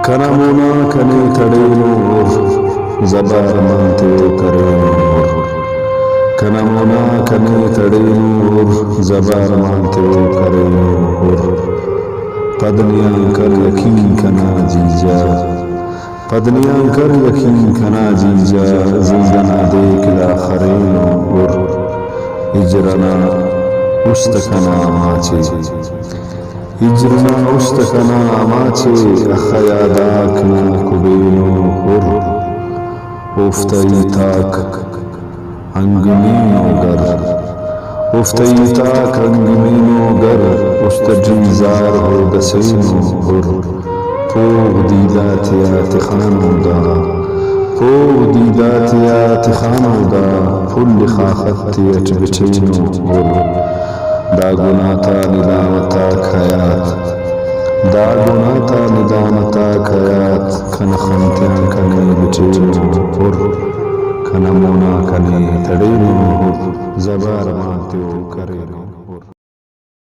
कनमुना कने तड़ेनोर जबार मानते करेनोर कनमुना कने तड़ेनोर जबार मानते करेनोर पदनियां कर यकीन कना जीजा पदनियां कर यकीन कना जीजा जिंदना देख लाखरेनोर इजरना उस्तकना माचे इजरना उस्तकना माचे अखयादाकना कुबेनो हुर उफ्तई ताक अंगमीनो गर उफ्तई ताक अंगमीनो गर उस्तजीजार हो दसेनो हुर पोग दीदातिया तिखानो दा पोग दीदातिया तिखानो दा फुल खाखतिया चबचेनो हुर दागुनाता निदामता खयात दागुनाता निदामता खयात खन खंत्यां कने बचेनो हुर खनमुना कने तड़ेनो हुर जबार माते करेनो।